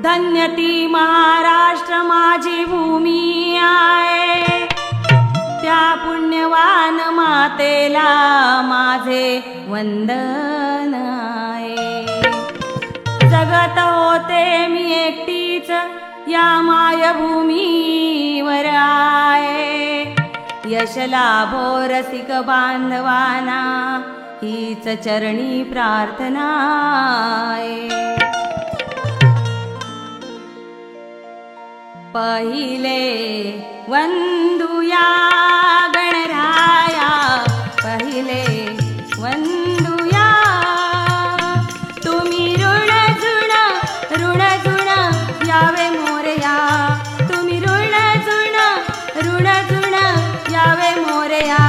धन्य ती महाराष्ट्र माझी भूमी आहे, त्या पुण्यवान मातेला माझे वंदन आहे। जगत होते मी एकटीच या मायभूमीवर आहे, यश लाभो रसिक बांधवाना हीच चरणी प्रार्थना आहे। पहिले वंदुया गणराया, पहिले वंदुया, तुम्ही ऋण जुण यावे मोरया, तुम्ही ऋण जुण यावे मोरया।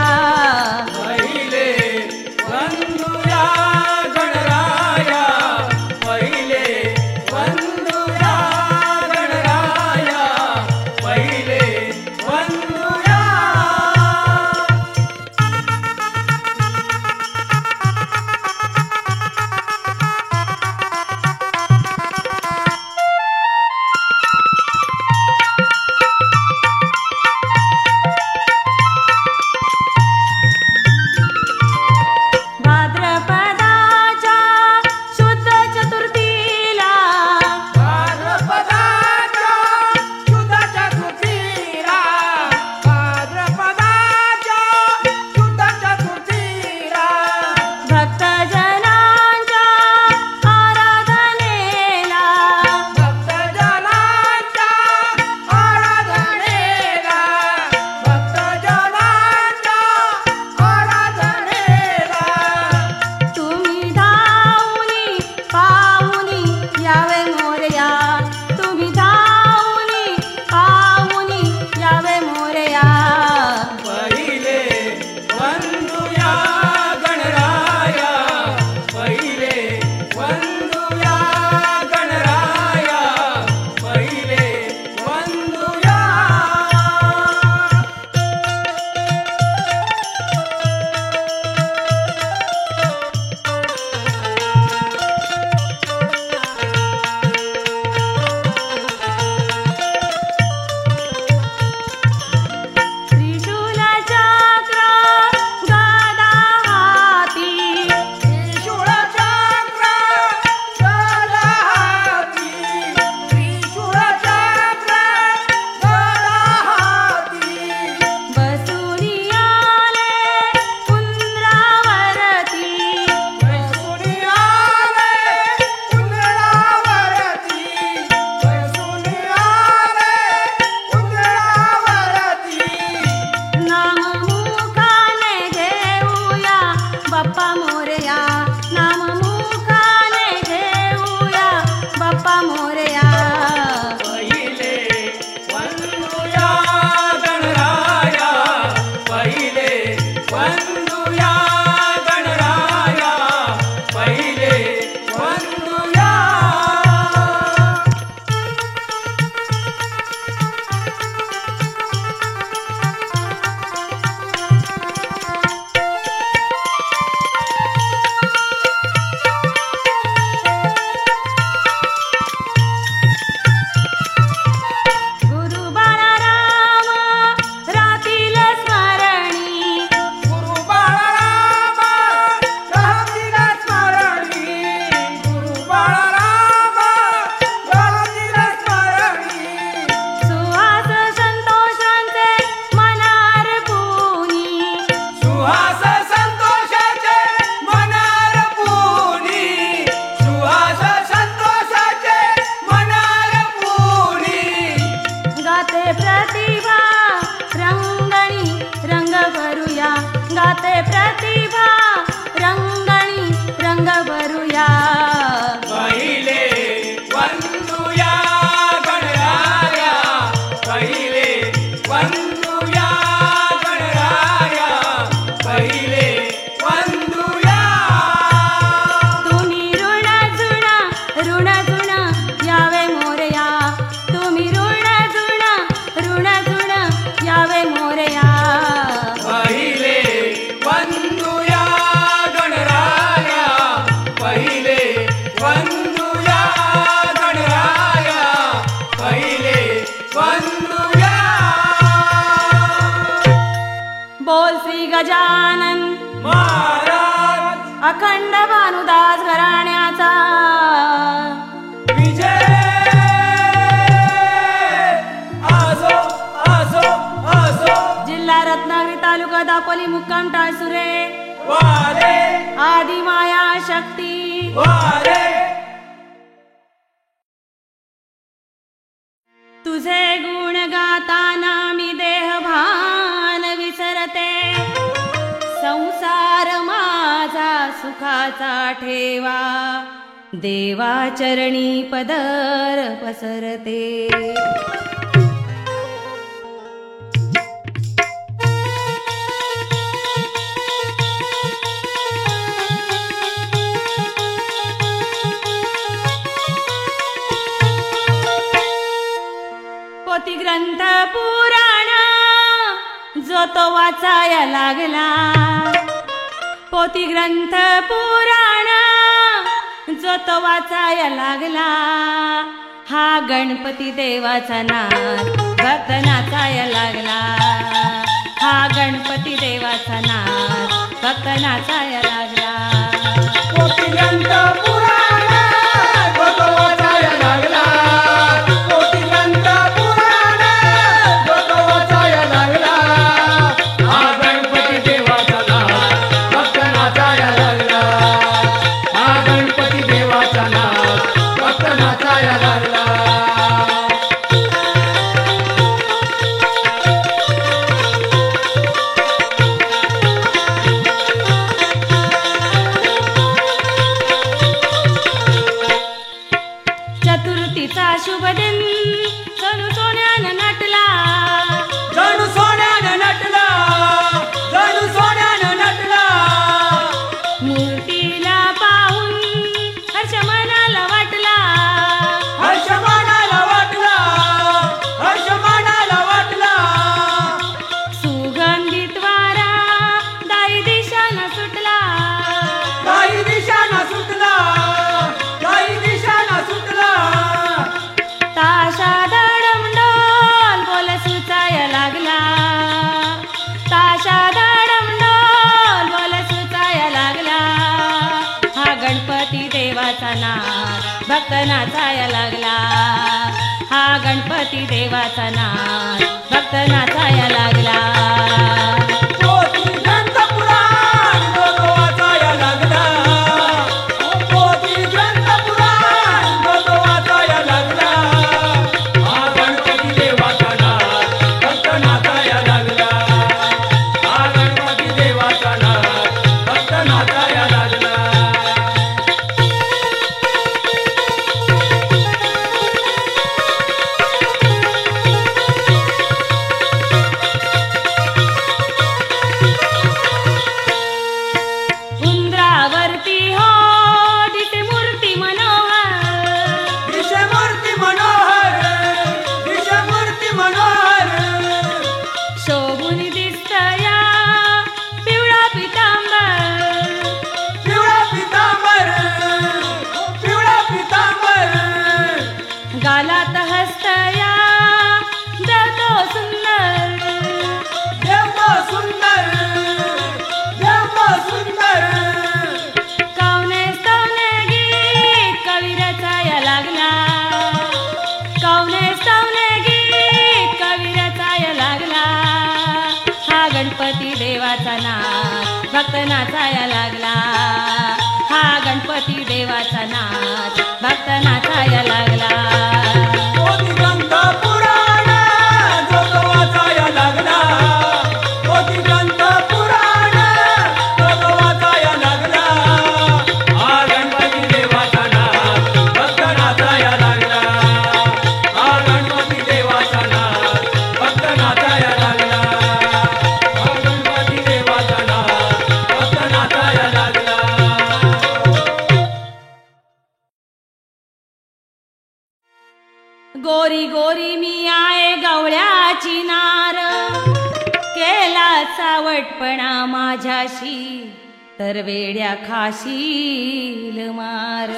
पहिले वंदुया गणराया, पहिले वंदुया गणराया, पहिले वंदुया। भाद्रपदाच्या शुद्ध चतुर्थीला, भाद्रपदाच्या शुद्ध चतुर्थीला, भाद्रपदाच्या शुद्ध चतुर्थीला, भक्तजनांच्या आराधनेला, भक्तजनांच्या आराधनेला, भक्तजनांच्या आराधनेला, तुम्ही धावूनी पाहुनी यावे मोरया, तुम्ही धावूनी पाहुनी यावे मोरया। पहिले वंदुया गणराया, पहिले वंदुया गणराया, पहिले वंदुया। त्रिशूल चक्र गदा हाती, त्रिशूळ चक्र गदा हाती, त्रिशूळ चक्र गदा हाती, बसुनी आले उंदरावरती, बैसुनी आले उंदरावरती, बैसुनी आले उंदरावरती, नाम मुखाने घेऊया बाप्पा मोरया, नाम मुखाने घेऊया बाप्पा मोरया। पहिले वंदुया गणराया, पहिले वंदुया गणराया, पहिले वंदुया। गुरु बाळाराम रातील स्मरणी, गुरु बाळाराम राहतील स्मरणी, गुरु बाळाराम राहतील स्मरणी, सुहास संतोषांचे मनार पुनी, सुहास संतोषाचे मनार पुनी, सुहास संतोषाचे मनार पुनी, गाते प्रतिभा रंगणी रंग भरूया, गाते प्रतिभा रंगणी रंग भरूया। पहिले वंदुया गणराया, पहिले वंदुया गणराया, पहिले वंदुया। तुम्ही ऋण जुण यावे मोरया, तुम्ही ऋण जुण यावे मोरया। पहिले वंदुया बोल श्री गजानन महाराज अखंड भानुदास घराण्याचा विजय असो असो असो. जिल्हा रत्नागिरी तालुका दापोली मुक्काम टाळसुरे वारे आदि माया शक्ती वारे. तुझे गुण गाताना मी देह भान विसरते. संसार माझा सुखाचा ठेवा देवा चरणी पदर पसरते. पोथी ग्रंथ पुराण जो तो वाचाया लागला. पोथी ग्रंथ पुराण जो तो वाचाया लागला. हा गणपती देवाचा नाद भक्त नाचाया लागला. हा गणपती देवाचा नाद भक्त नाचाया लागला. पोथी ग्रंथ पुराण जो तो वाचाया लागला. पोथी ग्रंथ पुराण जो तो वाचाया लागला. हा गणपती देवाचा नाद भक्त नाचाया लागला. हा गणपती देवाचा नाद भक्त नाचाया लागला. चतुर्थीचा शुभ दिन जणू सोन्यानं नटला. जणू सोन्यानं नटला. जणू सोन्यानं नटला. मूर्तीला पाहून हर्ष मनाला वाटला. हर्ष मनाला वाटला. हर्ष मनाला वाटला. सुगंधित वारा दाई दिशानं सुटला. काही दिशाना सुटला. काही दिशाना सुटला. ताशा धडमडोल बोल सुचाया लागला. ताशा धडमडोल बोल सुचाया लागला. हा गणपती देवाचा नाद भक्त नाचाया लागला. हा गणपती देवाचा नाद भक्त नाचाया लागला. पोथी ग्रंथ पुराण जो तो वाचाया लागला. पोथी ग्रंथ पुराण जो तो वाचाया लागला. हा गणपती देवाचा नाद भक्त नाचाया लागला. हा गणपती देवाचा नाद भक्त नाचाया लागला. उंदरावरती हो दिसे मूर्ती मनोहर. दिशमूर्ती मनोहर. दिशमूर्ती मनोहर. शोभून दिसतया पिवळा पितांबर. पिवळा पितांबर. पिवळा पितांबर. गालात हस्तया देवतो सुंदर. देव सुंदर. देव सुंदर. कवने स्तवने गीत कवी रचाया लागला. कवने स्तवने गीत कवी रचाया लागला. हा गणपती देवाचा नाद भक्त नाचाया लागला. हा गणपती देवाचा नाद भक्त नाचाया लागला. पोथी ग्रंथ पुराण जो तो वाचाया लागला. पोथी ग्रंथ पुराण जो तो वाचाया लागला. हा गणपती देवाचा नाद भक्त नाचाया लागला. हा गणपती देवाचा नाद भक्त नाचाया लागला. हा गणपती देवाचा नाद भक्त नाचाया लागला. गोरी गोरी मी आहे गवळ्याची नार. केला सावटपणा माझ्याशी तर वेड्या खाशील मार.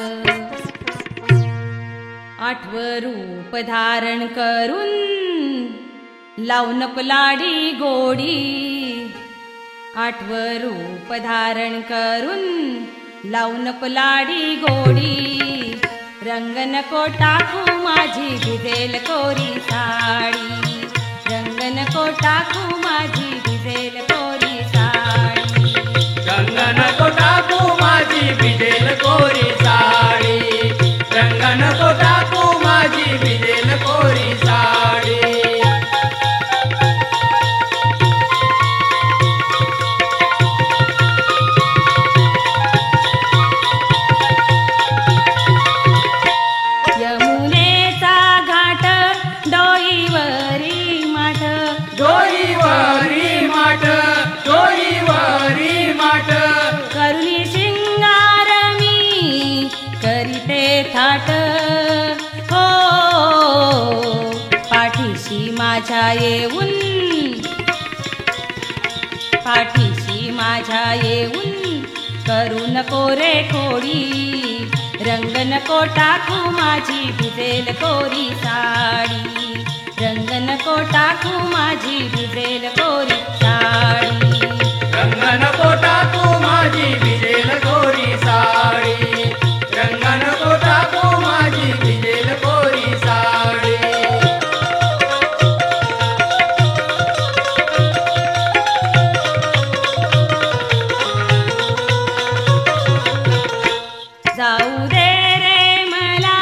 आठव रूप धारण करून लावू नको लाडी गोडी. आठवं रूप धारण करून लावू नको लाडी गोडी, रंग नको टाकू माझी भिजेल कोरी साडी, रंग नको टाकू माझी भिजेल कोरी साडी, रंग नको टाकू माझी भिजेल कोरी साडी, रंग नको टाकू माझी भिजेल कोरी साडी. यमुनेचा घाट डोईवरी माठ, डोईवरी माठ, डोईवरी माठ, करुणी शिंगार मी करीते थाट, हो पाठीशी माझ्या येऊन, पाठीशी माझ्या येऊन करू नको रे खोडी, रंग नको टाकू माझी भिजेल कोरी साडी, रंग नको टाकू माझी भिजेल कोरी साडी, रंग नको टाकू माझी भिजेल कोरी साडी, रंग नको टाकू माझी भिजेल कोरी साडी. जाऊ दे रे मला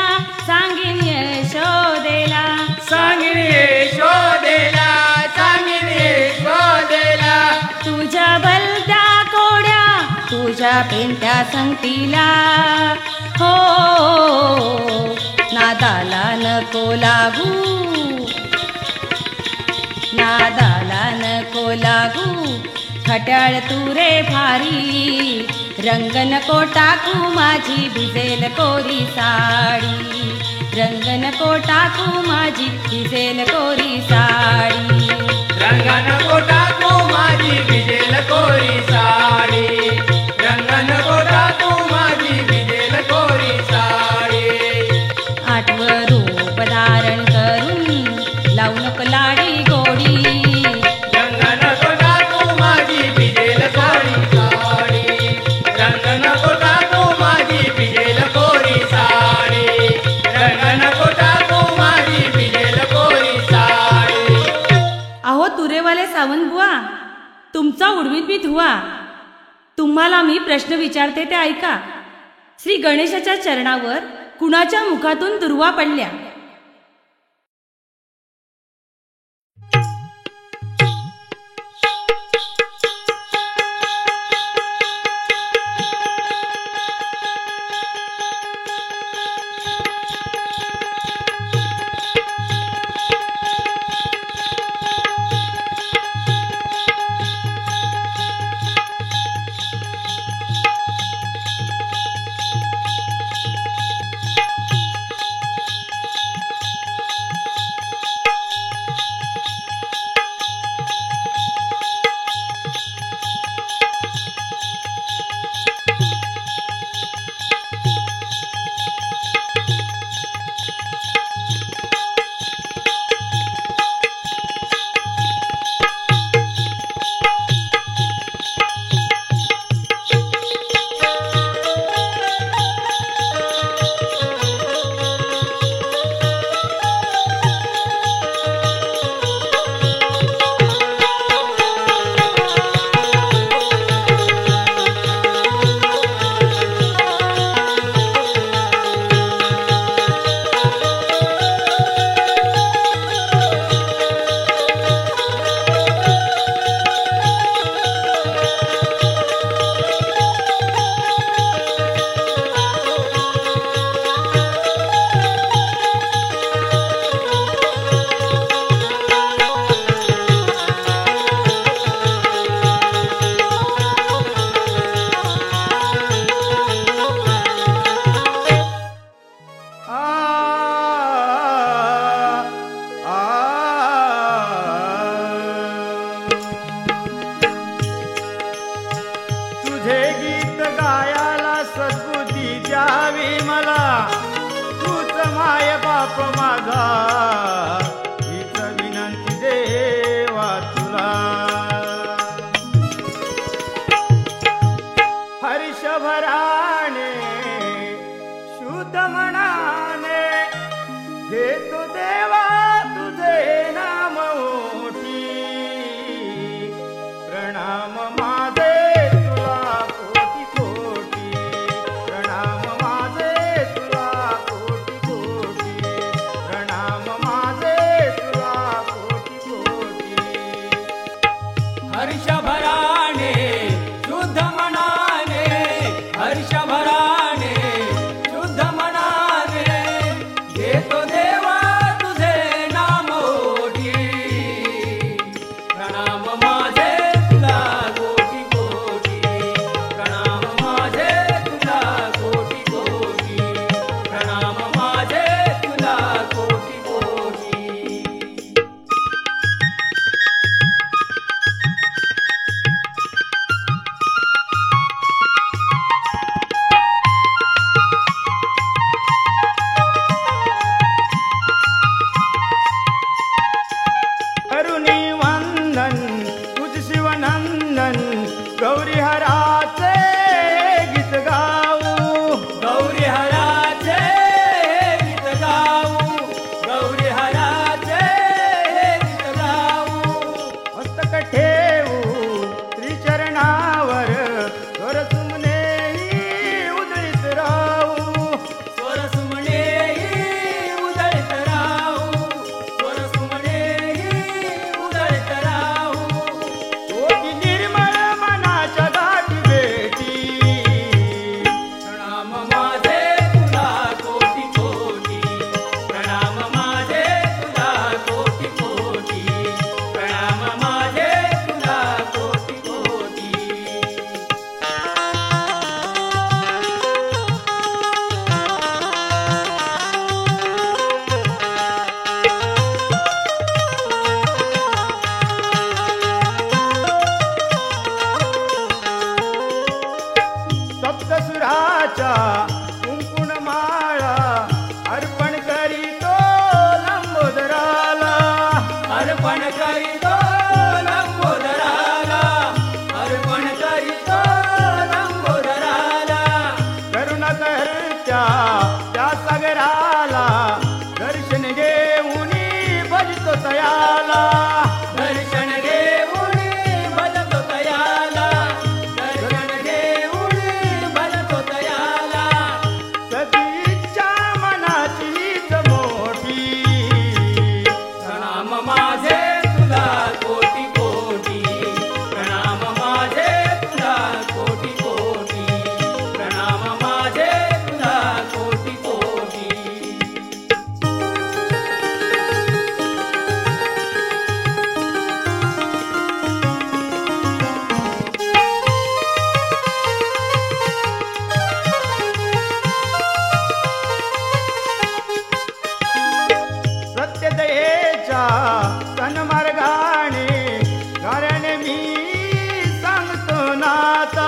सांगीन यशोदेला, सांगीन यशोदेला, सांगीन यशोदेला, तुझ्या भलत्या कोड्या तुझ्या पेंत्या संगतीला, हो नादाला नको लागू, नादाला नको लागू खट्याळ तू रे भारी, रंग नको टाकू माझी भिजेल कोरी साडी, रंग नको टाकू माझी भिजेल कोरी साडी, रंग नको टाकू माझी भिजेल कोरी साडी, रंग नको टाकू माझी भिजेल कोरी साडी. आठवं रूप धारण करून लावू नको लाडी गोडी, रंग नको टाकू माझी भिजेल कोरी साडी, रंग नको टाकू माझी भिजेल कोरी साडी, रंग नको टाकू माझी भिजेल कोरी साडी. अहो तुरेवाले सावंत बुवा, तुमचा उडवीत मी धुवा. तुम्हाला मी प्रश्न विचारते ते ऐका. श्री गणेशाच्या चरणावर कुणाच्या मुखातून दुर्वा पडल्या? बाप माझा हीच विनंती देवा तुला. गौरी हराचे गीत गाऊ गौरी हराचे गीत गाऊ गौरी हराचे गीत गाऊ मस्तक ठेवू त्रिचरणावर स्वर सुमने उदळीत राहू स्वर सुमणे उदळीत राहू स्वर सुमणे उदळीत राहू कोटी निर्मळ मनाच्या गाठी भेटी प्रणाम माझे तुला कोटी कोटी प्रणाम माझे तुला कोटी कोटी प्रणाम माझे तुला कोटी कोटी सप्तसुराच्या कुंकुण माळा अर्पण करीतो लंबोदराला अर्पण करीतो लंबोदराला अर्पण करीतो लंबोदराला करुणा करत्या त्या सागराला दर्शन घेऊन भजतो तयाला दर्शन घेऊन भजतो तयाला दर्शन घेऊन भजतो तयाला सतीच्या मनाचीच मोठी प्रणाम माझे तुला कोटी कोटी प्रणाम माझे तुला कोटी कोटी प्रणाम माझे तुला कोटी कोटी सत्यदयेच्या सन्मार्गाने गाऱ्याने मी सांगतो नाता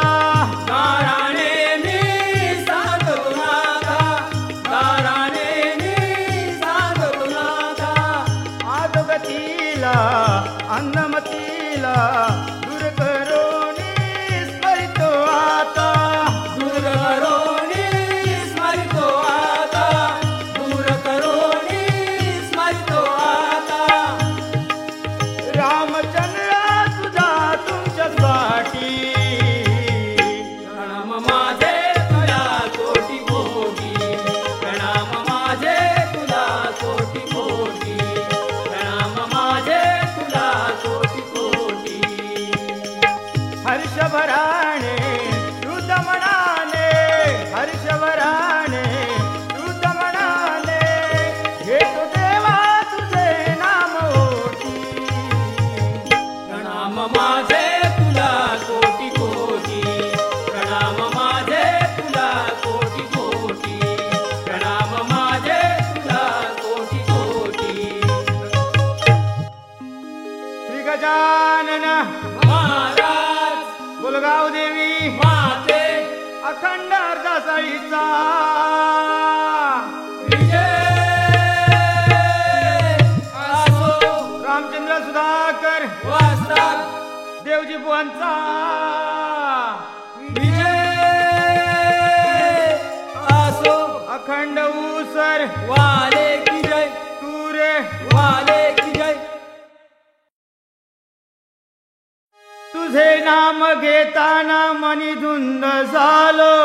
गाराणे मी सांगतो नाथा गाराणे मी सांगतो नाथा आदगतीला अन्नमतीला दूर करोनी स्मरितो आता दूर करोनी स्मरितो आता दूर करोनी स्मरितो आता रामचंद्र तुझा तुमच्यासाठी प्रणाम माझे तुला कोटी कोटी प्रणाम माझे तुला कोटी कोटी प्रणाम माझे तुला कोटी कोटी हर्षभराने तुझ मनाने हर्षभराने तुझ मनाने घेतो देवा तुझे नाम ओठी प्रणाम माझे तुला कोटी कोटी प्रणाम माझे तुला कोटी कोटी प्रणाम माझे तुला कोटी कोटी श्री गजानन महाराज बोलगाव देवी माते अखंड अर्धासाळीचा विजय असो रामचंद्र सुधाकर वाजतात देवजी बुवांचा विजय असो अखंड ऊसर वाले की जय तुरे वाले की जय तुझे नाम घेताना मनी धुंद झालो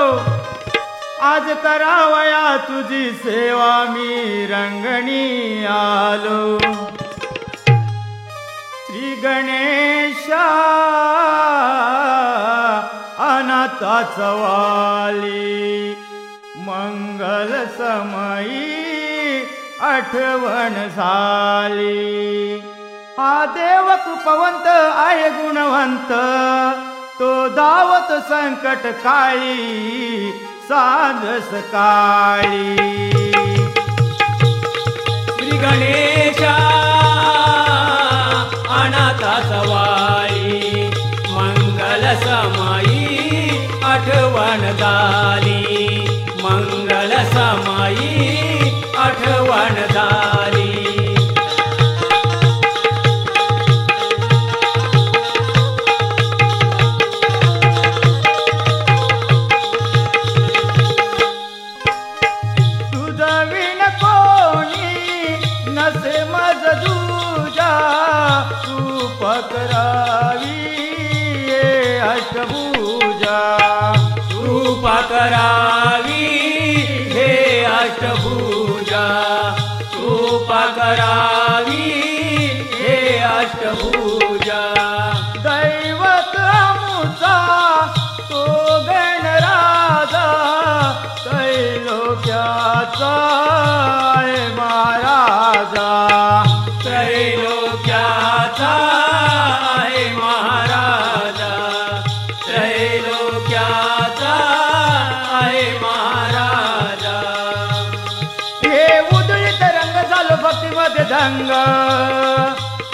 आज करावया तुझी सेवा मी रंगणी आलो श्री गणेशा अनाथाच वाली मंगल समयी आठवण झाली हा देव कृपवंत आहे गुणवंत तो दावत संकट काळी साधस काळी श्री गणेशा अनाथाच वाली मंगल समाई आठवण झाली मंगल समाई आठवण झाली करावी हे अष्टभुजा, कृपा करावी हे अष्टभुजा. दैवत आमुचा तो गणराजा, त्रैलोक्याचा आहे महाराजा. त्रैलोक्याचा आहे महाराजा, त्रैलोक्याचा आहे महाराजा. हे उधळीत रंग झालो भक्तीमध्ये ढंग,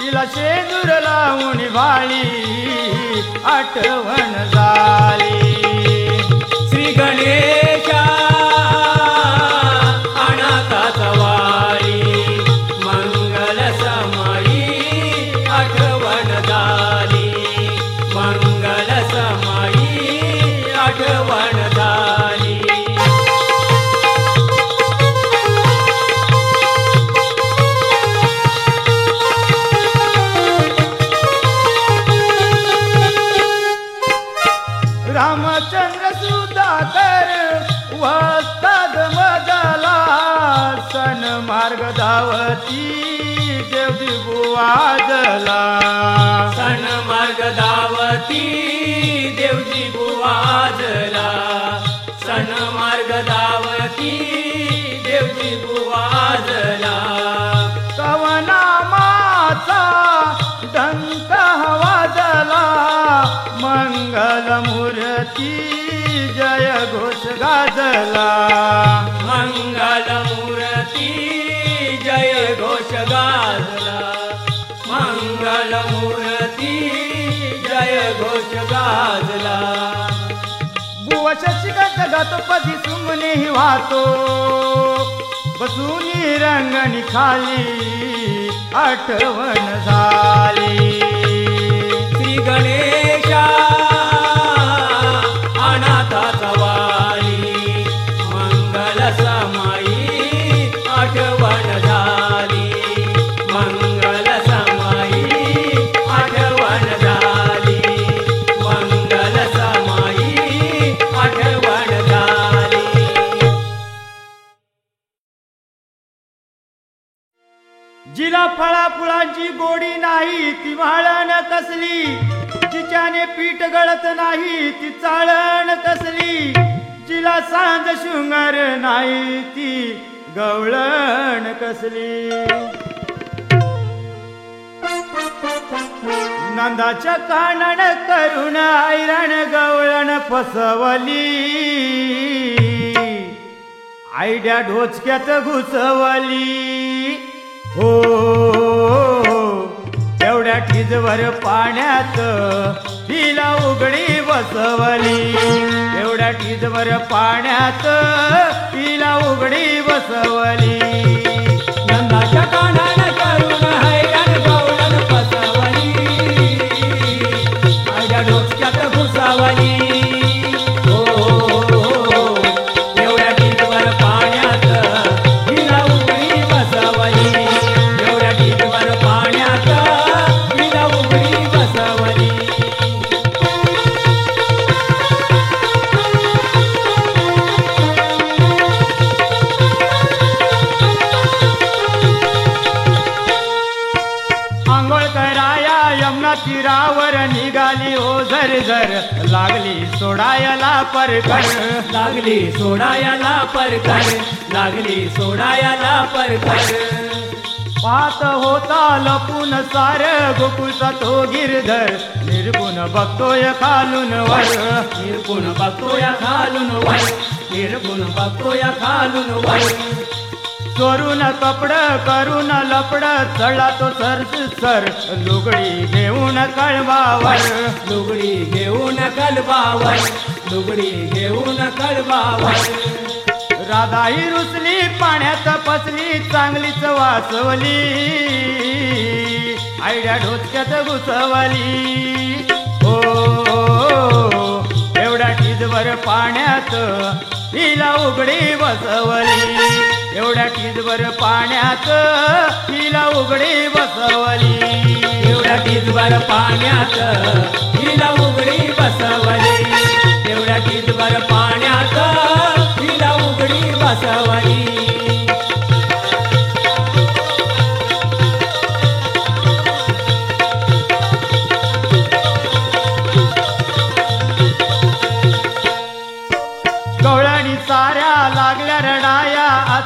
तिला शेंदूर लावून भाळी आठवण झाली. श्री गणेशा अनाथाचा वारी, मंगल समयी आठवण झाली, मंगल समयी आठवण झाली. रामचंद्र सुधाकर वस्ताद मजला, सन मार्ग धावती देवदी बुवाजला. सन मार्ग धावती देवजी बुवाजला, सन मार्ग धावती देवजी बुवाजला. कवनामाचा डंक वाजला, मंगल मूर्ती जय घोष गाजला. मंगल मूर्ती जय घोष गाजला, मंगल मूर्ती जय घोष गाजला. बुवा शशिकांत गातो पदी सुमने वाहतो, बसूनी रंगणी खाली आठवण झाली. श्री गणेशा अनाथाचा वारी, मंगल समयी आठवण झाली, मंगल समयी आठवण झाली, मंगल समयी आठवण झाली. जिला फळा फुलांची गोडी नाही ती म्हाळण कसली, जिच्याने पीठ गळत नाही ती चाळण कसली, जिला सांज शृंगार नाही ती गवळण कसली. नंदाच्या कानन करून ऐरण गवळण फसवली, आयड्या ढोचक्यात घुसवली. हो एवढ्या ठिजवर पाण्यात तिला उघडी बसवली, एवढ्या ठिजवर पाण्यात तिला उघडी बसवली. नंदाच्या कानानं करून हैराण गवळण फसवली, आयड्या डोक्यात घुसावली. हो एवढ्या टीजवर पाण्यात तिला उघडी बसवली, एवढ्या टीजवर पाण्यात तिला उघडी बसवली. आंघोळ कराया यमुना तीरावर निघाली ओ झर झर, लागली सोडायला परकर, लागली सोडायला परकर, लागली सोडायला परकर. पाहत होता लपून सार गोकुळचा तो गिरधर, निर्गुण बघतोय खालून वर, निर्गुण बघतोय खालून वर, निर्गुण बघतोय खालून वर. चोरून कपड करून लपड चढला तो सर लुगडी घेऊन कळवावर, लुगडी घेऊन कळवावर, लुगडी घेऊन कळवावर. राधाही रुसली पाण्यात पचली चांगलीच वाचवली, आयड्या ढोचक्यात घुसवली. हो एवढ्या टीजवर पाण्यात तिला उघडी बसवली, एवढ्या टीजवर पाण्यात तिला उघडी बसवली, एवढ्या टीजवर पाण्यात तिला उघडी बसवली, एवढ्या टीजवर पाण्यात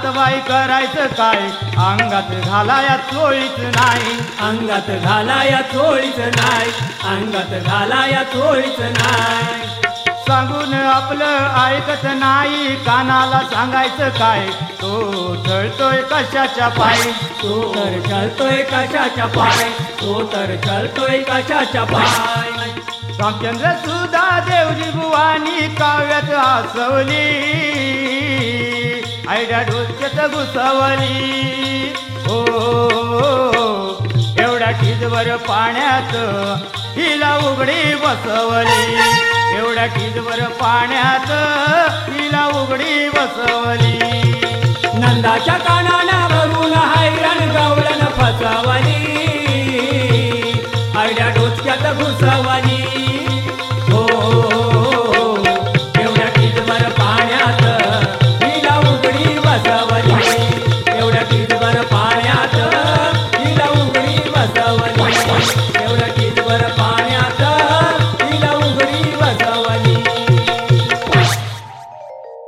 आता बाई करायचं काय, अंगात घालाया चोळीच नाही. अंगात घालाया चोळीच नाही, अंगात घालाया चोळीच नाही. सांगून आपलं ऐकत नाही, कानाला सांगायचं काय, तो चळतोय कशाच्या पायी. तो तर चलतोय कशाच्या पाय, तो तर चलतोय कशाच्या पाय. रामचंद्र सुधा देवजी बुवानी काव्यात हसवली, आयड्या डोक्यात घुसवली. हो एवढ्या खिजवर पाण्यात हिला उघडी बसवली, एवढ्या खिजवर पाण्यात हिला उघडी बसवली. नंदाच्या कानाला भरून हैराण गवळण फसवली, आयड्या डोसक्यात घुसवली. हो एवढ्या खिजवर पाण्यात हिला उघडी बसवली, एवढ्या खिजवर पाण्यात हिला उघडी बसवली, एवढ्या खिजवर पाण्यात हिला उघडी बसवली.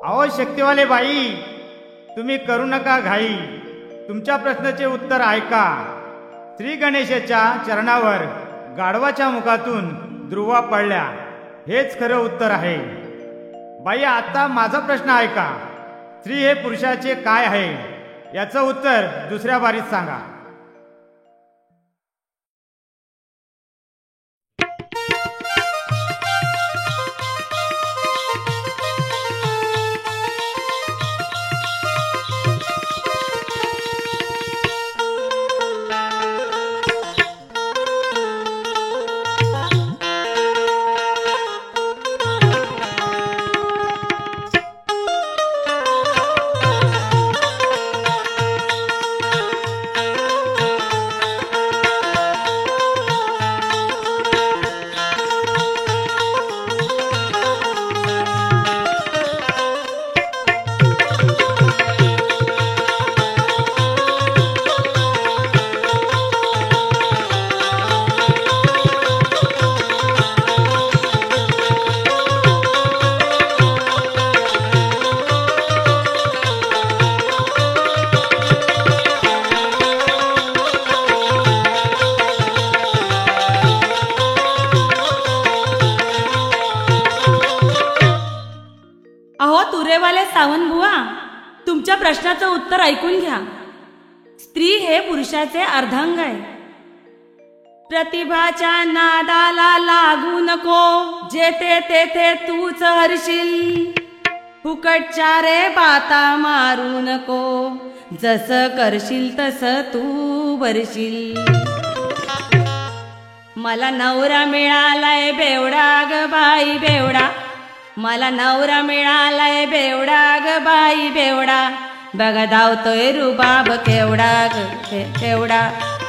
अहो शक्तिवाले बाई, तुम्ही करू नका घाई, तुमच्या प्रश्नाचे उत्तर ऐका. श्री गणेशाच्या चरणावर गाढवाच्या मुखातून ध्रुवा पडल्या, हेच खरं उत्तर आहे. बाई आता माझा प्रश्न ऐका. स्त्री हे पुरुषाचे काय आहे, याचं उत्तर दुसऱ्या बारीत सांगा. तुरेवाले सावंत बुवा, तुमच्या प्रश्नाचं उत्तर ऐकून घ्या. स्त्री हे पुरुषाचे अर्धांग आहे. प्रतिभाच्या नादाला लागू नको, जेथे तेथे तूच हरशील. फुकटच्या रे बाता मारू नको, जसं करशील तसं तू भरशील. मला नवरा मिळालाय बेवडा ग बाई बेवडा, मला नवरा मिळालाय बेवडा ग बाई बेवडा. बघा धावतोय रुबाब केवडा ग केवडा,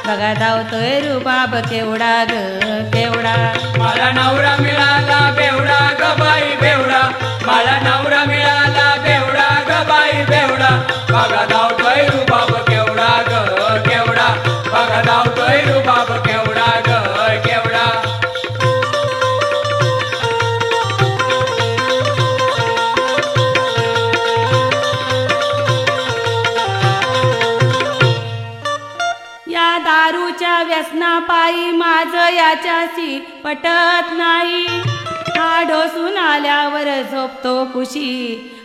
बघा धावतोय रुबाब केवडा ग केवडा. मला नवरा मिळाला बेवडा ग बाई बेवडा, मला नवरा मिळाला बेवडा ग बाई बेवडा. बघा धावतोय रुबाब केवडा ग केवडा, बघा धावतोय रुबाब केवडा ग केवडा. दारूच्या व्यसनापायी माझं याच्याशी पटत नाही. हा ढोसून आल्यावर झोपतो कुशी,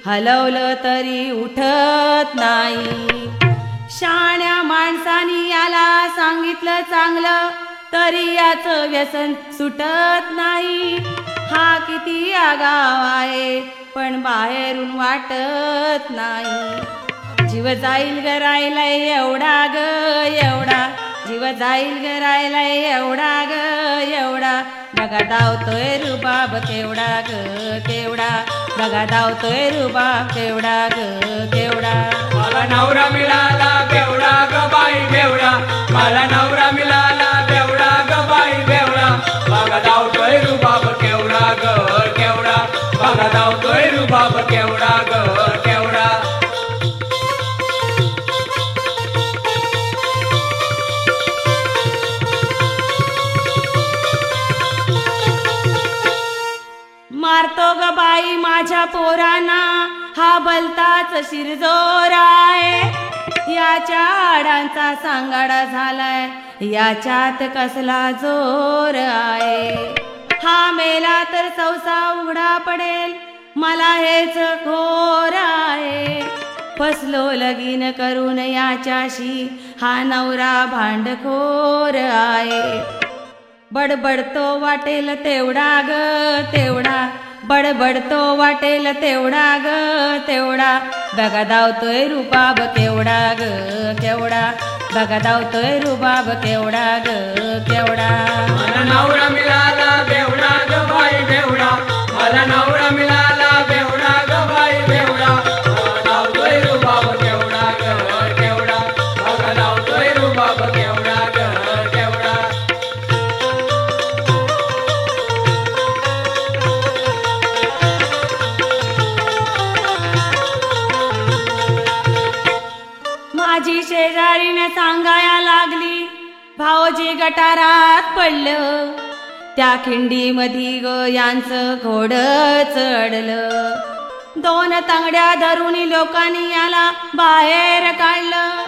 हलवलं तरी उठत नाही. शाण्या माणसानी याला सांगितलं चांगलं, तरी याचं व्यसन सुटत नाही. हा किती आगाव आहे पण बाहेरून वाटत नाही. जीव जाईल गरायला एवढा ग एवढा, जीव जाईल गरायला एवढा ग एवढा. बघा धावतोय रुबाब केवढा ग केवढा, बघा धावतोय रुबाब केवढा ग केवढा. मला नवरा मिळाला बेवडा ग बाई बेवडा, मला नवरा मिळाला बेवडा ग बाई बेवडा. बघा धावतोय रुबाब केवढा ग केवढा, बघा धावतोय रुबाब केवढा ग केवढा. मारतो ग बाई माझ्या पोरांना, हा भलताच शिरजोर आहे, याच्या हाडांचा सांगाडा झालाय, याच्यात कसला जोर आहे. हा मेला तर सौसा उघडा पडेल, मला हेच घोर आहे. फसलो लगीन करून याच्याशी, हा नवरा भांडखोर आहे. बडबडतो वाटेल तेवढा ग तेवढा, बडबडतो वाटेल तेवढा ग तेवढा, बघा धावतोय रुबाब केवढा ग केवढा, बघा धावतोय रुबाब केवढा ग केवढा. मला नवरा मिळाला बेवडा ग बाई बेवडा, मला नवरा मिळाला बेवडा ग बाई बेवडा, बघा धावतोय रुबाब केवढा ग केवढा, बघा धावतोय रुबाब केवढा ग केवढा. माझी शेजारीने सांगाया लागली, भाऊजी गटारात पडलं, त्या खिंडीमधी ग यांचं घोड चढलं. 2 तांगड्या धरून लोकांनी याला बाहेर काढलं,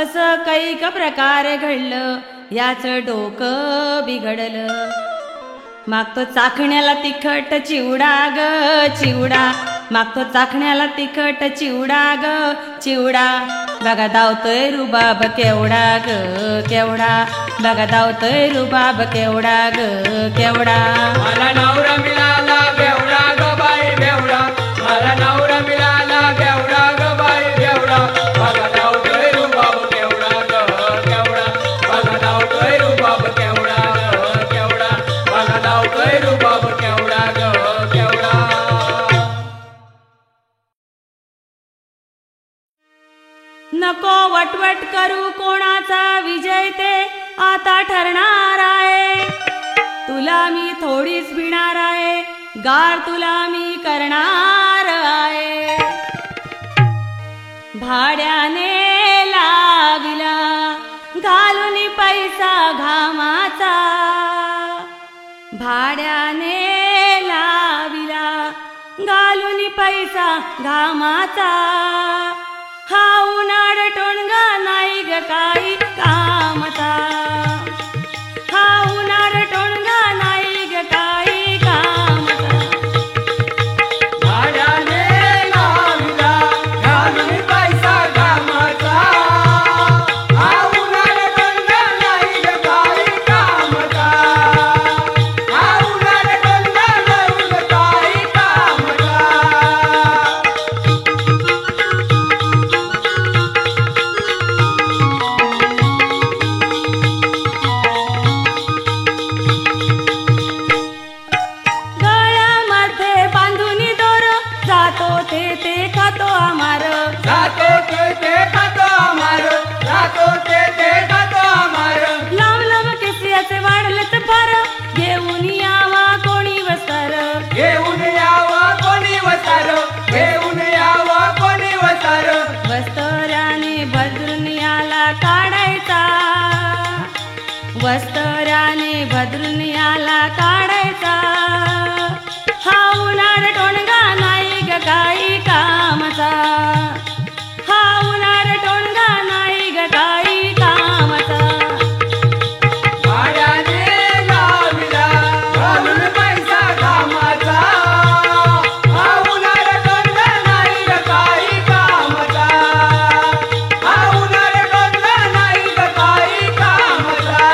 असं कैक प्रकार घडलं, याचं डोकं बिघडलं. मागतो चाखण्याला तिखट चिवडा ग चिवडा, मागतो चाखण्याला तिखट चिवडा ग चिवडा, बघा धावतोय रुबाब केवढा ग केवढा, बघा धावतोय रुबाब केवढा ग केवढा. मला नवरा मिळाला बेवडा ग बाई बेवडा, मला नवरा मिळाला बेवडा ग बाई बेवडा, बघा धावतोय रुबाब केवढा ग केवढा, बघा धावतोय रुबाब केवढा ग केवढा, बघा धावतोय रुबाब केवढा ग केवढा. नको वटवट करू कोणाचा विजय ते आता ठरणार आहे, तुला मी थोडीच भिणार आहे, गार तुला मी करणार आहे. भाड्याने लाविला घालून पैसा घामाचा, भाड्याने लाविला घालून पैसा घामाचा, हा उन्हाळ टोणगा नाही ग काही कामचा, हा उन्हाळ टोणगा नाही ग काही कामचा. भाड्याने लाविला घालून पैसा घामाचा, हा उन्हाळ टोणगा नाही ग काही कामचा, हा उन्हाळ टोणगा नाही ग काही कामचा. गळ्यामध्ये बांधून दोर, जातो ते खातो आमार, जातो ते खातो आमार, जातो ते खातो आमार. लांब लांब केसियाचे वाढलेत फार, घेऊन यावा कोणी वस्तार, घेऊन यावं कोणी वसार, घेऊन यावं कोणी वसार. वस्त्राने भद्रून याला काढायचा, वस्त्राने भद्रून याला काढायचा, हा उन्हाळ टोणगा नाही ग काही कामचा, हा उन्हाळ टोणगा नाही ग काही कामचा. भाड्याने लाविला घालून पैसा घामाचा, हा उन्हाळ टोणगा नाही ग काही कामचा, हा उन्हाळ टोणगा नाही ग काही कामचा.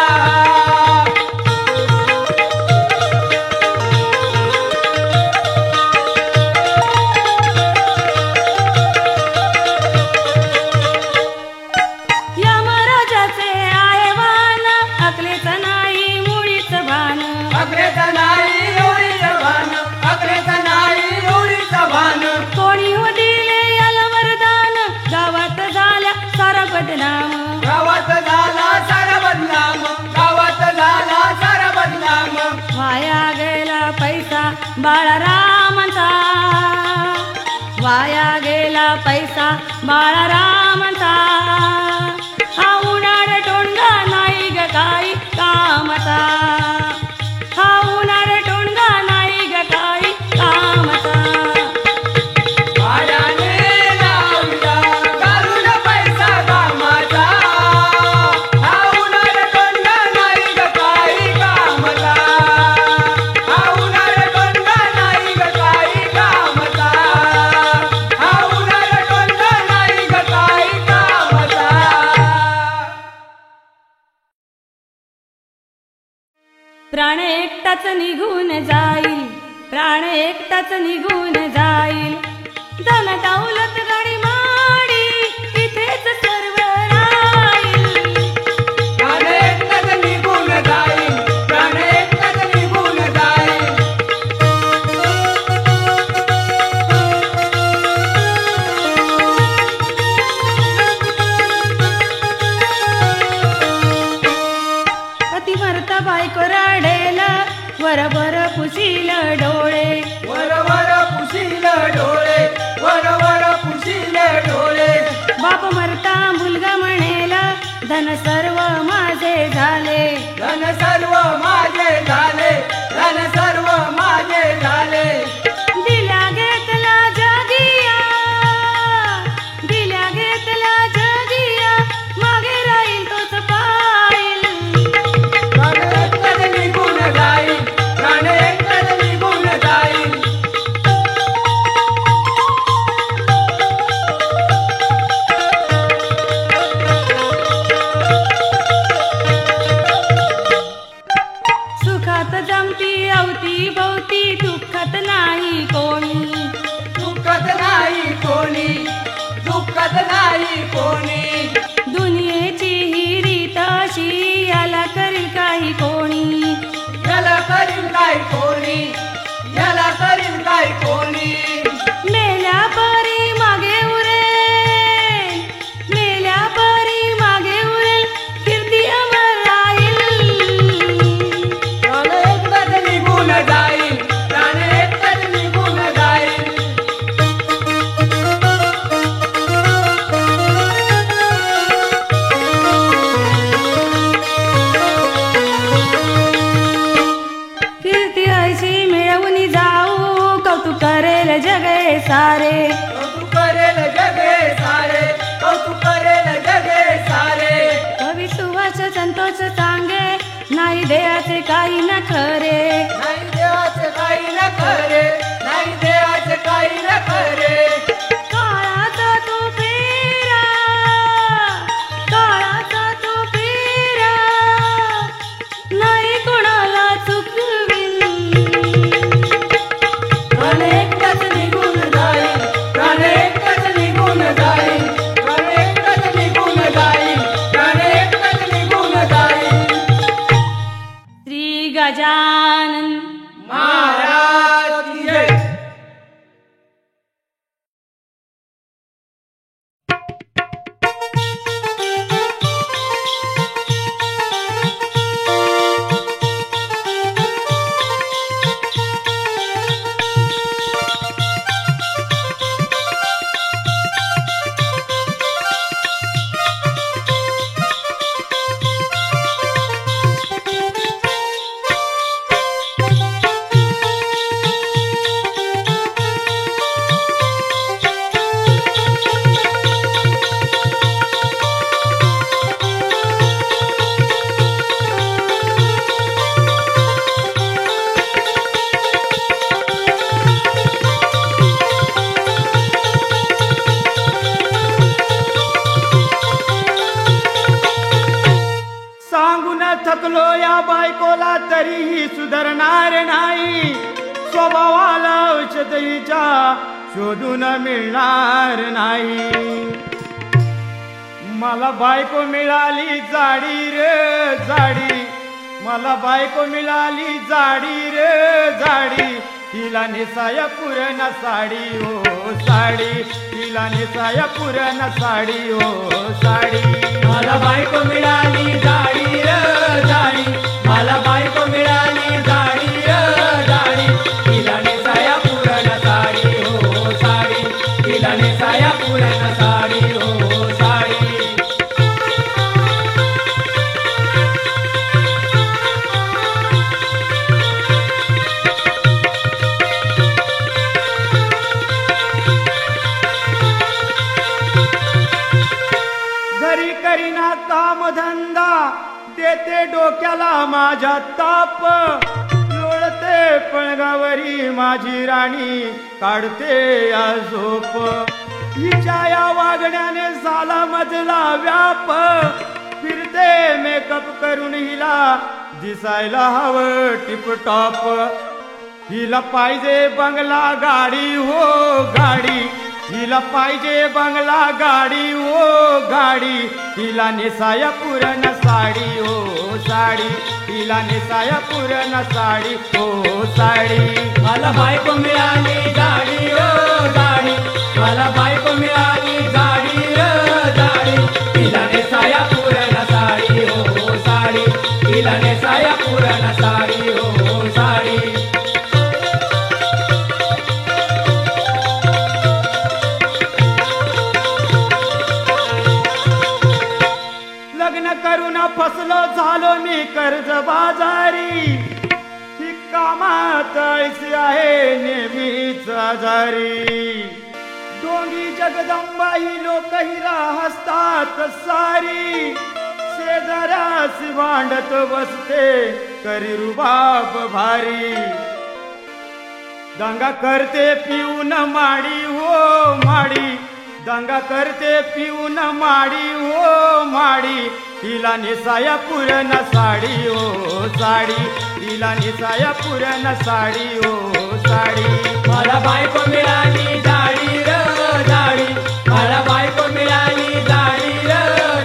यमराजाचे आहे वान, अकलेच नाही मुळीच भान, अकलेच नाही एवढीच भान, अकलेच नाही एवढीच भान. कोणी हो दिले याला वरदान, गावात झाल्या सारा बदनाम, गावात झाला सारा बदनाम, गावात झाला सारा बदनाम. वाया गेला पैसा बाळारामांचा, वाया गेला पैसा बाळारामांचा, हा उन्हाळ टोणगा नाही ग काही कामचा, हा उन्हाळ टोणगा नाही ग काही कामचा. प्राण एकटाच निघून जाईल, प्राण एकटाच निघून जाईल. धन दौलत गाडी माडी इथेच सर्व राहील. प्राण एकटाच निघून जाईल, प्राण एकटाच निघून जाईल. पती मरता बायको राडेल, वरभर पुशील डोळे. वरवर पुशील डोळे, वरवर पुशील डोळे. बाप मरता मुलगा म्हणेल, धन सर्व माझे झाले. धन सर्व माझे झाले, धन सर्व माझे झाले. दिल्या घेतला जगिया, दिल्या घेतला जगिया, मागे राहील तोच पाहिल. प्राण एकटाच निघून जाईल, प्राण एकटाच निघून जाईल. सुखात जमती अवती भोवती, दुःखात नाही कोणी. दुःखत नाही कोणी, दुःखत नाही कोणी. दुनियेची ही रीत अशी, याला करील काही कोणी. याला करील काय कोणी, याला करील काय कोणी. मेल्या परी मागे उरेल, मेल्या परी मागे उरेल, कीर्ती अमर राहील. प्राण एकटाच निघून जाईल, प्राण एकटाच निघून जाईल. कीर्ती ऐशी मिळवून जाऊ, कौतुक करेल जगे सारे. कौतुक करेल जगे सारे, कौतुक करेल जगे सारे. कवी सुभाष संतोष सांगे, नाही देहाचे काही न खरे. नाही देवाचे काही न खरे, नाही देवाचे काही न खरे. काळाचा तो फेरा, काळाचा तो फेरा, नाही कोणाला चुकविल. प्राण एकटाच निघून जाईल, प्राण एकटाच निघून जाईल. प्राण एकटाच निघून जाईल, प्राण एकटाच निघून जाईल. श्री गजानन महाराज की जय. सांगून थकलो या बायकोला, तरीही सुधारणार नाही. स्वभावाला औषध हिच्या शोधून मिळणार नाही. मला बायको मिळाली जाडी रे जाडी, मला बायको मिळाली जाडी रे जाडी. तिला नेसाया पुरण साडी ओ साडी, तिला नेसाया पुरण साडी ओ साडी. मला बायको मिळाली जाडी र जाडी, मला बायको मिळाली जाडी र जाडी. तिला नेसाया पुरण साडी हो साडी, तिला नेसाया पुरण साडी हो साडी. घरी करीना काम धंदा, देते डोक्याला माझ्या ताप. लोळते पळगावरी माझी राणी, काढते या झोप. हिच्या या वागण्याने झाला मजला व्याप. फिरते मेकअप करून हिला दिसायला हवं टिपटॉप, हिला पाहिजे बंगला गाडी हो गाडी, हिला पाहिजे बंगला गाडी हो गाडी, हिला नेसाया पुरण साडी हो साडी, हिला नेसाया पुरण साडी हो साडी. मला बायको मिळाली गाडी ओ गाडी, मला बायको मिळाली गाडी ओ गाडी, तिला नेसाया पुरण साडी हो साडी, तिला नेसाया पुरण साडी हो साडी. लग्न करून फसलो झालो मी कर्ज बाजारी, ही कामात ऐसी आहे नेहमीच आजारी. डोंगी जगदंबा ही लोक हिला हसतात सारी, शेजाऱ्यासी भांडत बसते करी रुबाब भारी. दंगा करते पिऊन माडी हो माडी, दंगा करते पिऊन माडी हो माडी, तिला नेसाया पुरण साडी हो साडी, तिला नेसाया पुरण साडी हो साडी. मला बायको मिळाली गाडी र गाडी, मला बायको मिळाली गाडी र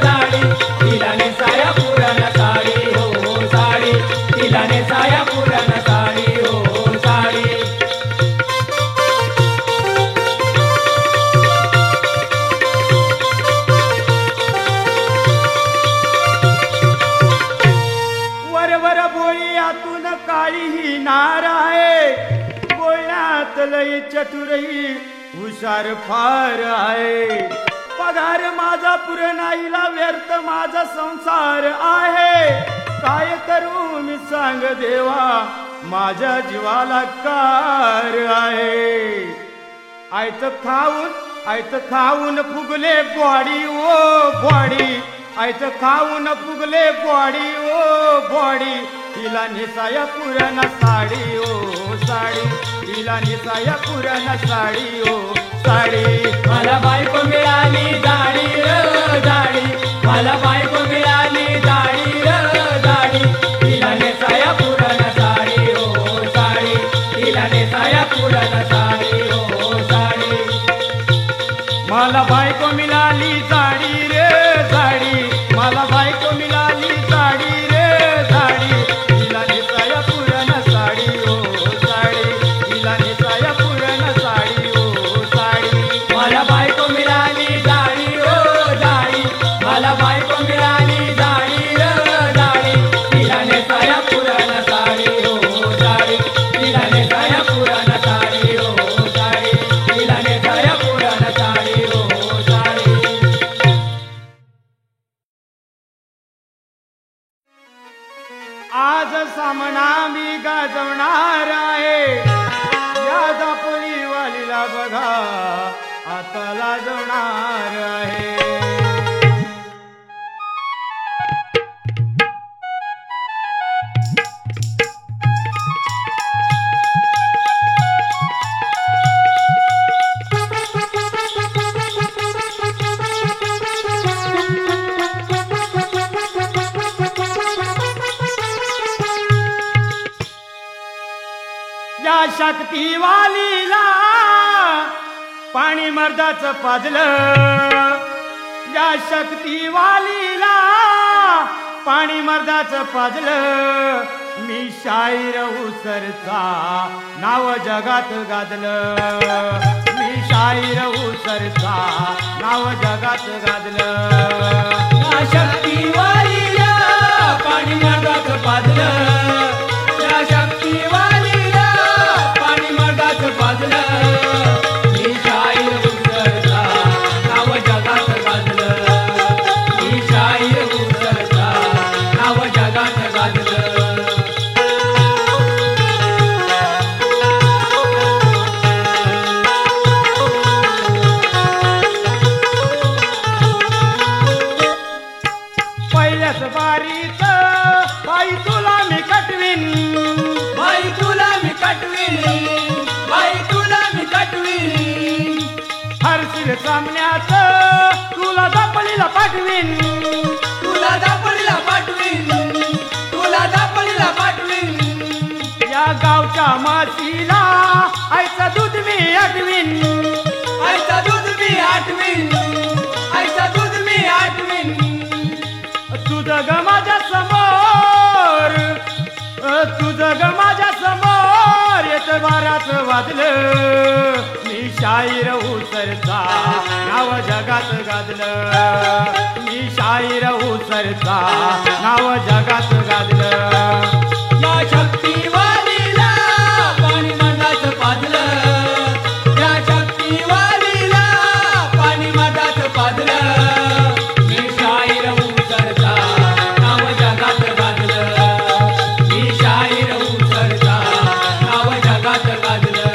गाडी, तिला नेसाया पुरण साडी हो साडी, तिला नेसाया पुरण साडी हो साडी. वरवर बोळी आतून काळी ही नार आहे, बोलण्यात लई चतुरही हुशार फार आहे. पगार माझा पुरणाईला व्यर्थ माझा संसार आहे, काय करू मी सांग देवा माझ्या जीवाला कार आहे. आयत खाऊन फुगले बॉडी ओ बॉडी, आयत खाऊन फुगले बॉडी ओ बॉडी, तिला नेसाया पुरण साडी ओ साडी, तिला नेसाया पुरण साडी ओ साडी. मला बायको मिळाली गाडी र गाडी, मला बायको मिळाली गाडी र गाडी, तिला नेसाया पुरण साडी हो साडी, तिला नेसाया पुरण साडी हो साडी. मला बायको मिळाली साडी रे साडी, मला बायको मिळाली साडी रे साडी, तिला नेसाया पुरण साडी ओ साडी, तिला नेसाया पुरण साडी ओ साडी. मला बायको मिळाली गाडी ओ गाडी, मला बायको मिळाली गाडी र गाडी, तिला नेसाया पुरण साडी हो साडी, तिला नेसाया पुरण साडी हो साडी, तिला नेसाया पुरण साडी हो साडी. आज सामना मी गाजवणार आहे, या दापोली वालीला बघा आता लाजवणार आहे. या शक्तीवालीला पाणी मर्दाचं पाजलं, या शक्तीवालीला पाणी मर्दाचं पाजलं. मी शाहीर उसरचा नाव जगात गाजलं, मी शाहीर उसरचा नाव जगात गाजलं. या शक्तीवालीला पाणी मर्दाचं पाजलं, या शक्तीवालीला पाणी मर्दाचं पाजलं. मी शाहीर उसरचा नाव जगात गाजलं, मी शाहीर उसरचा नाव जगात गाजलं. पहिल्याच बारीत बाई तुला मी कटवीन, बाई तुला मी कटवीन, बाई तुला मी कटवीन. हरशील सामन्यात तुला दापलीला पाठवीन, तुला दापोलीला पाठवीन, तुला दापोलीला माझ्या मातीला आईचं दूध मी आठवीन, आईचं दूध मी आठवीन, आईचं दूध मी आठवीन. तुझं ग माझ्या समोर, तुझं ग माझ्या समोर येत बाराच वाजलं. मी शाहीर उसरचा नाव जगात गाजलं, मी शाहीर उसरचा नाव जगात गाजलं. या शक्तीवालीला पाणी मधात पाजलं, या शक्तीवालीला पाणी मधात पाजलं. मी शाहीर उसरचा नाव जगात गाजलं, मी शाहीर उसरचा नाव जगात गाजलं.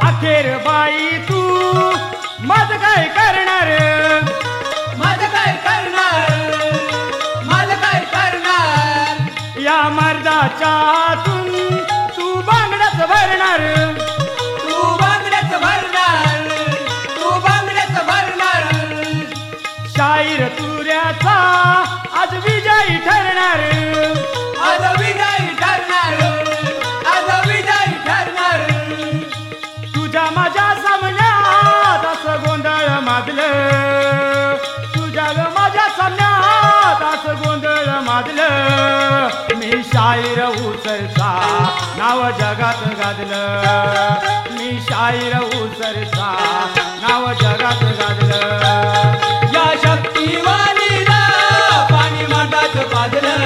अखेर बाई तू माझं काय करणार, माझं काय करणार, माझं काय करणार. या मर्दाच्या हातून तू बांगड्याच भरणार. तू बांगड्यात भरणार, तू बांगड्यात भरणार. शाहीर तुऱ्याचा आज विजयी ठरणार, आज विजयी ठरणार, आज विजयी ठरणार. तुझ्या माझ्या सामन्यात असं गोंधळ माजलं, तुझ्या ग माझ्या सामन्यात असं गोंधळ माजलं. मी शाहीर उसरचा नाव जगात गाजलं, मी शाहीर उसरचा नाव जगात गाजलं. या शक्तीवालीला पाणी मधात पाजलं,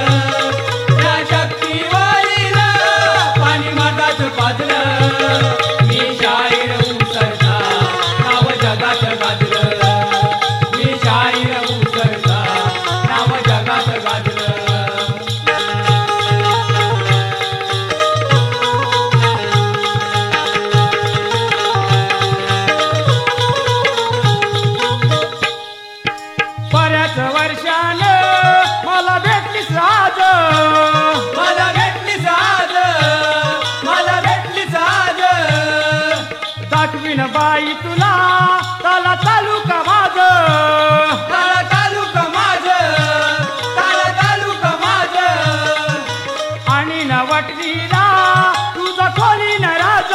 या शक्तीवालीला पाणी मधात पाजलं. मी शाहीर उसरचा नाव जगात गाजलं, मी शाहीर उसरचा नाव जगात गाजलं. बऱ्याच वर्षानं मला भेटलीस आज, मला भेटलीस आज, मला भेटलीस आज. दाखवीन बाई तुला त्याला तालुका माझं, ताळा तालुका माझं, ताळा तालुका माझं. आणि न वटणीला तुझं खोली न राज.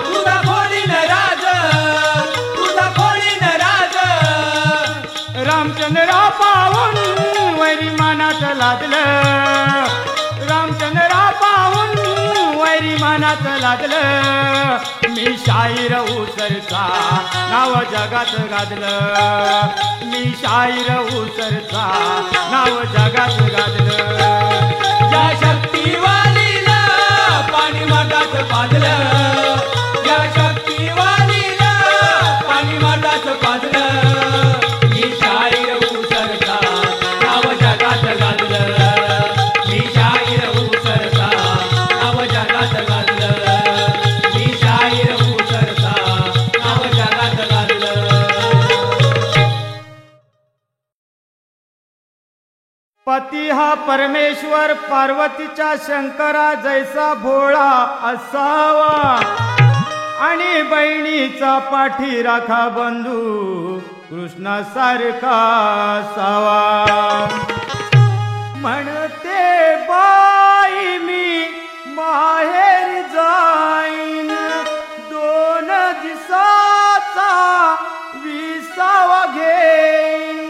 तुझा खोलीन राज, तुझा खोलीन राज. रामचंद्र पाहून वैरी मानात लादलं, रामचंद्र पाहून वैरी मानात लादलं. मी शाहीर उसरचा नाव जगात गाजलं, मी शाहीर उसरचा नाव जगात गाजलं. या शक्तीवालीला पाणी मधात पाजलं, या शक्तीवालीला पाणी मधात पाजलं. मी शाहीर उसरचा नाव जगात गाजलं, मी शाहीर उसरचा नाव जगात गाजलं, मी शाहीर उसरचा नाव जगात गाजलं. पती हा परमेश्वर पार्वतीच्या शंकरा जैसा भोळा असावा, आणि बहिणीचा पाठी राखा बंधू कृष्णासारखा असावा. म्हणते बाई मी माहेर जाईन, 2 दिवसाचा विसावा घेईन.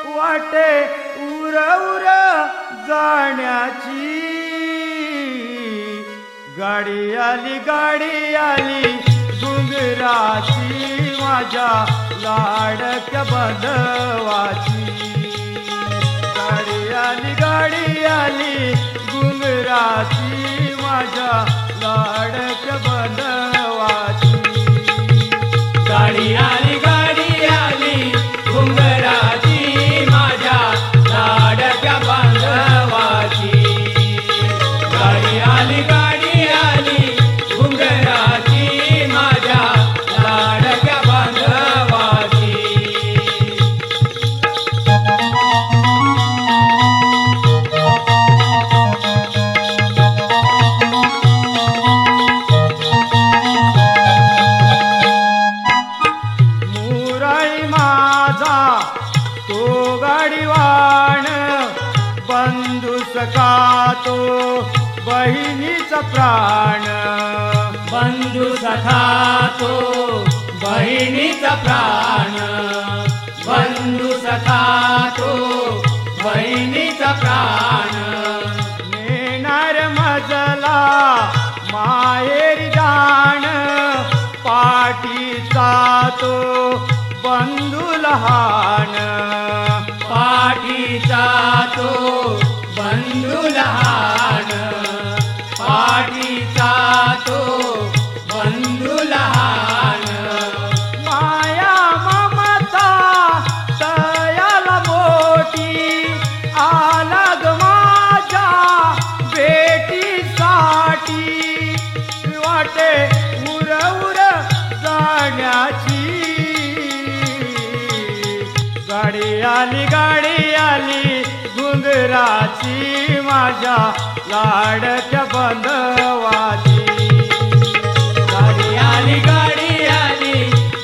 वाटे उर जाण्याची, गाडी आली घुंगराची माझ्या लाडक्या बंधवाची. गाडी आली घुंगराची माझ्या लाडक्या बंधवाची. गाडी आली घुंगराची माझ्या लाडक्या बांधवाची. गाडी आली घुंगराची माझ्या लाडक्या बांधवाची. माझा तो गाडीवाण, बंधू सखा तो बहिणीचा प्राण. बंधू सखा तो बहिणीचा प्राण. बंधू सखा तो बहिणीचा प्राण. नेणार मजला माहेरी जाण, पाठीचा तो बंधू लहान. पाठीचा तो बंधू लहान. पाठीचा तो बंधू लहान. माया ममता तयाला मोठी, आला ग माझ्या बेटीसाठी. वाटे उर उर जाण्याची, गाडी आली घुंगराची, माझ्या लाडक्या बंधवाची. गाडी आली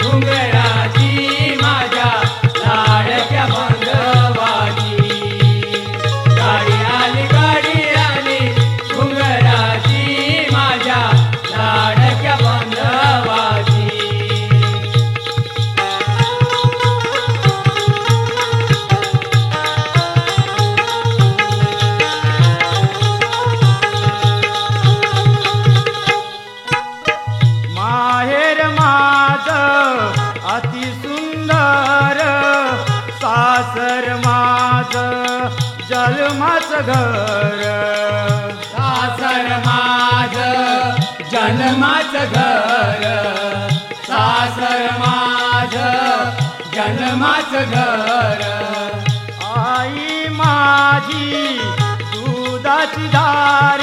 घुंगराची, माझ्या लाडक्या बंधवाची. गाडी आली घुंगराची, माझ्या लाडक्या बंधवाची. माहेर माझं अति सुंदर, सासर माझं जन्माचं घर. सासर माझं जन्माचं घर. सासर माझं जन्माचं घर. आई माझी दुधाची धार,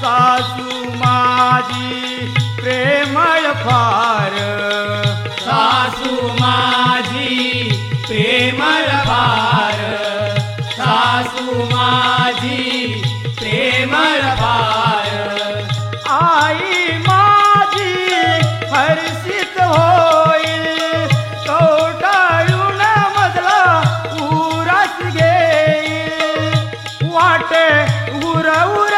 सासू माझी प्रेमळ फार. सासू माझी प्रेमळ फार. सासू माझी प्रेमळ फार. आई माझी हर्षित होईल, कवटाळून मजला उरास घेईल. वाटे उर उर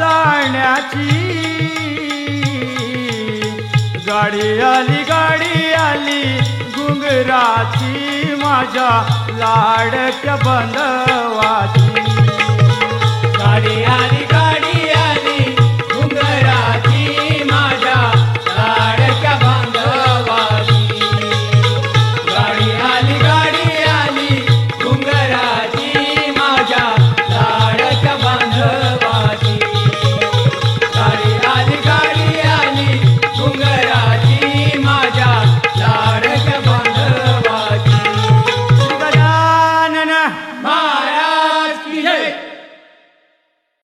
जाण्याची, गाडी आली घुंगराची, माझ्या लाडक्या बंधवाची. गाडी आली